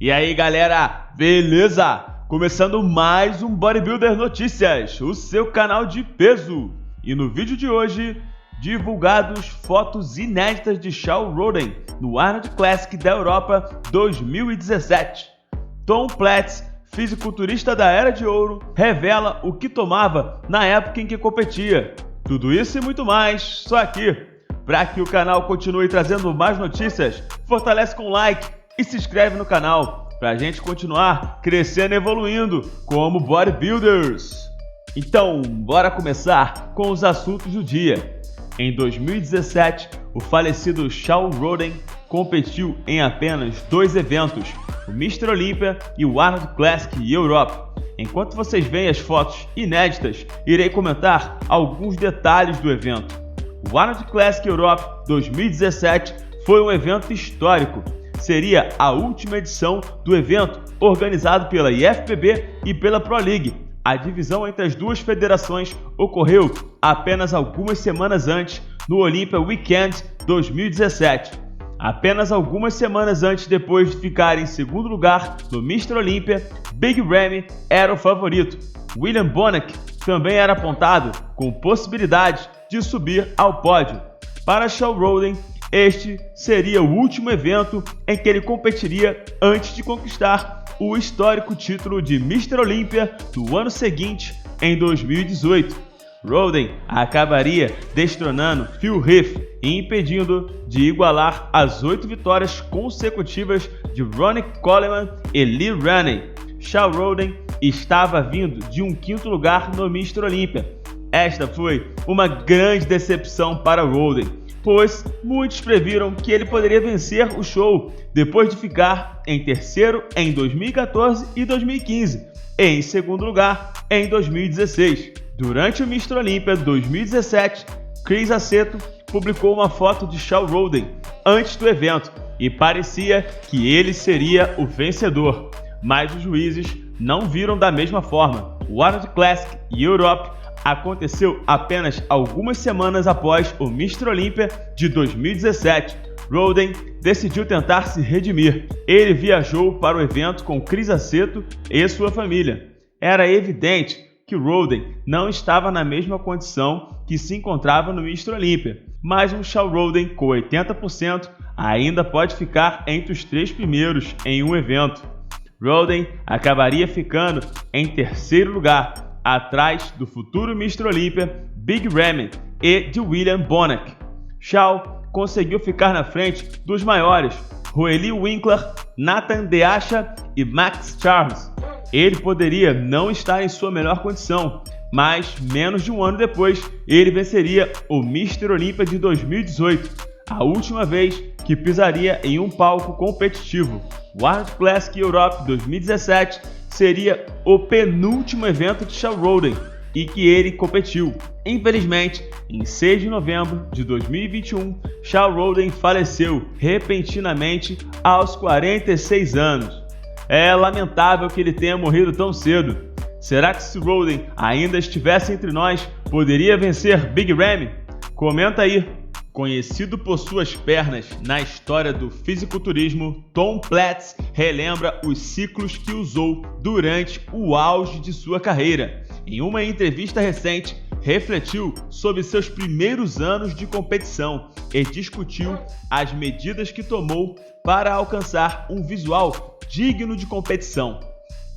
E aí galera, beleza? Começando mais um Bodybuilder Notícias, o seu canal de peso. E no vídeo de hoje, divulgados fotos inéditas de Shawn Rhoden no Arnold Classic da Europa 2017. Tom Platz, fisiculturista da Era de Ouro, revela o que tomava na época em que competia. Tudo isso e muito mais, só aqui. Para que o canal continue trazendo mais notícias, fortalece com like e se inscreve no canal, para a gente continuar crescendo e evoluindo como bodybuilders. Então, bora começar com os assuntos do dia. Em 2017, o falecido Shawn Rhoden competiu em apenas 2 eventos, o Mr. Olympia e o Arnold Classic Europe. Enquanto vocês veem as fotos inéditas, irei comentar alguns detalhes do evento. O Arnold Classic Europe 2017 foi um evento histórico. Seria a última edição do evento organizado pela IFBB e pela Pro League. A divisão entre as duas federações ocorreu apenas algumas semanas antes, no Olympia Weekend 2017. Apenas algumas semanas antes, depois de ficar em segundo lugar no Mr. Olympia, Big Ramy era o favorito. William Bonac também era apontado com possibilidade de subir ao pódio. Para Shawn Rhoden, este seria o último evento em que ele competiria antes de conquistar o histórico título de Mr. Olympia no ano seguinte, em 2018. Rhoden acabaria destronando Phil Heath e impedindo de igualar as 8 vitórias consecutivas de Ronnie Coleman e Lee Raney. Shawn Rhoden estava vindo de um 5º lugar no Mr. Olympia. Esta foi uma grande decepção para Rhoden, pois muitos previram que ele poderia vencer o show depois de ficar em terceiro em 2014 e 2015 e em segundo lugar em 2016. Durante o Mr. Olympia 2017, Chris Aceto publicou uma foto de Shawn Rhoden antes do evento e parecia que ele seria o vencedor, mas os juízes não viram da mesma forma. O Arnold Classic Europe aconteceu apenas algumas semanas após o Mr. Olympia de 2017. Rhoden decidiu tentar se redimir. Ele viajou para o evento com Chris Aceto e sua família. Era evidente que Rhoden não estava na mesma condição que se encontrava no Mr. Olympia, mas um Shawn Rhoden com 80% ainda pode ficar entre os 3 primeiros em um evento. Rhoden acabaria ficando em terceiro lugar, atrás do futuro Mr. Olympia, Big Ramy e de William Bonac. Shawn conseguiu ficar na frente dos maiores, Roelly Winkler, Nathan Deasha e Max Charles. Ele poderia não estar em sua melhor condição, mas menos de um ano depois, ele venceria o Mr. Olympia de 2018, a última vez que pisaria em um palco competitivo. O Arnold Classic Europe 2017 seria o penúltimo evento de Shawn Rhoden e que ele competiu. Infelizmente, em 6 de novembro de 2021, Shawn Rhoden faleceu repentinamente aos 46 anos. É lamentável que ele tenha morrido tão cedo. Será que se Rhoden ainda estivesse entre nós, poderia vencer Big Ramy? Comenta aí. Conhecido por suas pernas na história do fisiculturismo, Tom Platz relembra os ciclos que usou durante o auge de sua carreira. Em uma entrevista recente, refletiu sobre seus primeiros anos de competição e discutiu as medidas que tomou para alcançar um visual digno de competição.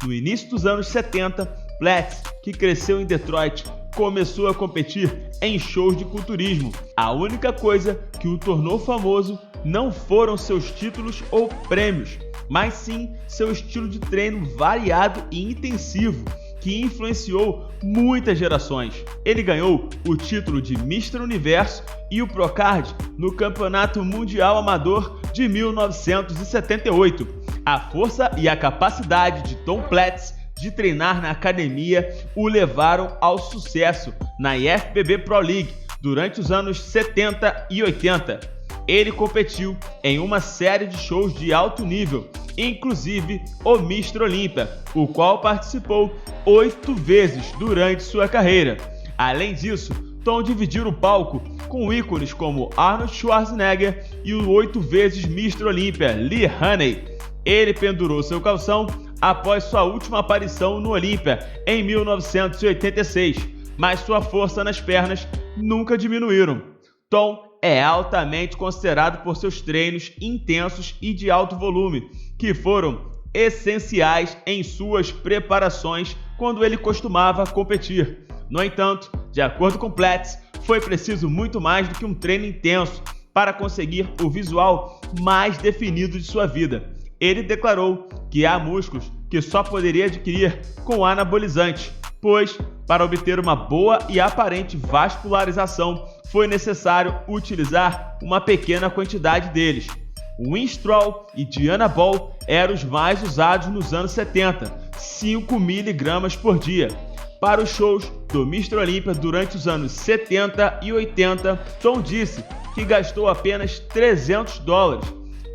No início dos anos 70, Platz, que cresceu em Detroit, começou a competir em shows de culturismo. A única coisa que o tornou famoso não foram seus títulos ou prêmios, mas sim seu estilo de treino variado e intensivo, que influenciou muitas gerações. Ele ganhou o título de Mr. Universo e o Procard no Campeonato Mundial Amador de 1978. A força e a capacidade de Tom Platz de treinar na academia o levaram ao sucesso na IFBB Pro League durante os anos 70 e 80. Ele competiu em uma série de shows de alto nível, inclusive o Mr. Olympia, o qual participou 8 vezes durante sua carreira. Além disso, Tom dividiu o palco com ícones como Arnold Schwarzenegger e o 8 vezes Mr. Olympia, Lee Raney. Ele pendurou seu calção após sua última aparição no Olímpia em 1986, mas sua força nas pernas nunca diminuíram. Tom é altamente considerado por seus treinos intensos e de alto volume, que foram essenciais em suas preparações quando ele costumava competir. No entanto, de acordo com Platz, foi preciso muito mais do que um treino intenso para conseguir o visual mais definido de sua vida. Ele declarou que há músculos que só poderia adquirir com anabolizante, pois, para obter uma boa e aparente vascularização, foi necessário utilizar uma pequena quantidade deles. O Winstrol e Dianabol eram os mais usados nos anos 70, 5 mg por dia. Para os shows do Mr. Olympia durante os anos 70 e 80, Tom disse que gastou apenas $300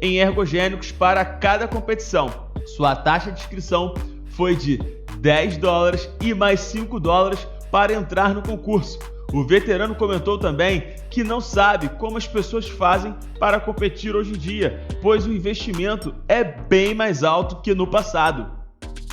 em ergogênicos para cada competição. Sua taxa de inscrição foi de $10 e mais $5 para entrar no concurso. O veterano comentou também que não sabe como as pessoas fazem para competir hoje em dia, pois o investimento é bem mais alto que no passado.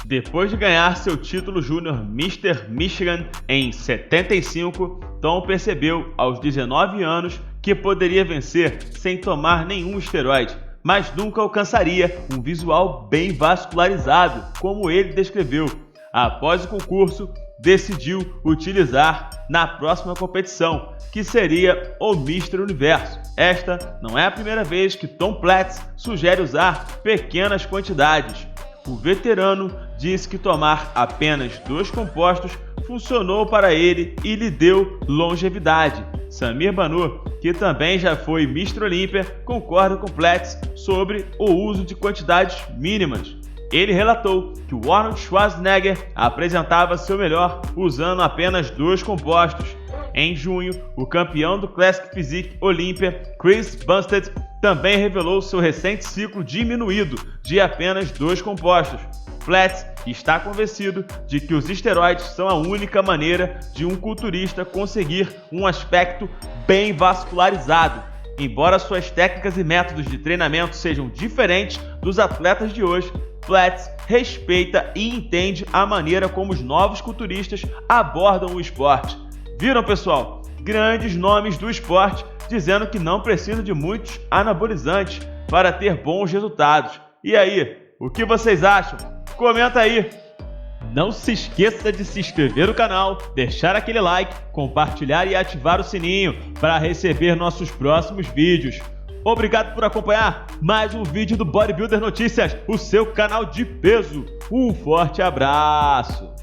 Depois de ganhar seu título júnior Mr. Michigan em 75, Tom percebeu aos 19 anos que poderia vencer sem tomar nenhum esteroide, mas nunca alcançaria um visual bem vascularizado, como ele descreveu. Após o concurso, decidiu utilizar na próxima competição, que seria o Mr. Universo. Esta não é a primeira vez que Tom Platz sugere usar pequenas quantidades. O veterano disse que tomar apenas 2 compostos funcionou para ele e lhe deu longevidade. Samir Banu, que também já foi Mr. Olympia, concorda com Platz sobre o uso de quantidades mínimas. Ele relatou que o Arnold Schwarzenegger apresentava seu melhor usando apenas 2 compostos. Em junho, o campeão do Classic Physique Olympia, Chris Bumstead, também revelou seu recente ciclo diminuído de apenas 2 compostos. Platz está convencido de que os esteroides são a única maneira de um culturista conseguir um aspecto bem vascularizado. Embora suas técnicas e métodos de treinamento sejam diferentes dos atletas de hoje, Platz respeita e entende a maneira como os novos culturistas abordam o esporte. Viram, pessoal? Grandes nomes do esporte dizendo que não precisa de muitos anabolizantes para ter bons resultados. E aí, o que vocês acham? Comenta aí! Não se esqueça de se inscrever no canal, deixar aquele like, compartilhar e ativar o sininho para receber nossos próximos vídeos. Obrigado por acompanhar mais um vídeo do Bodybuilder Notícias, o seu canal de peso. Um forte abraço!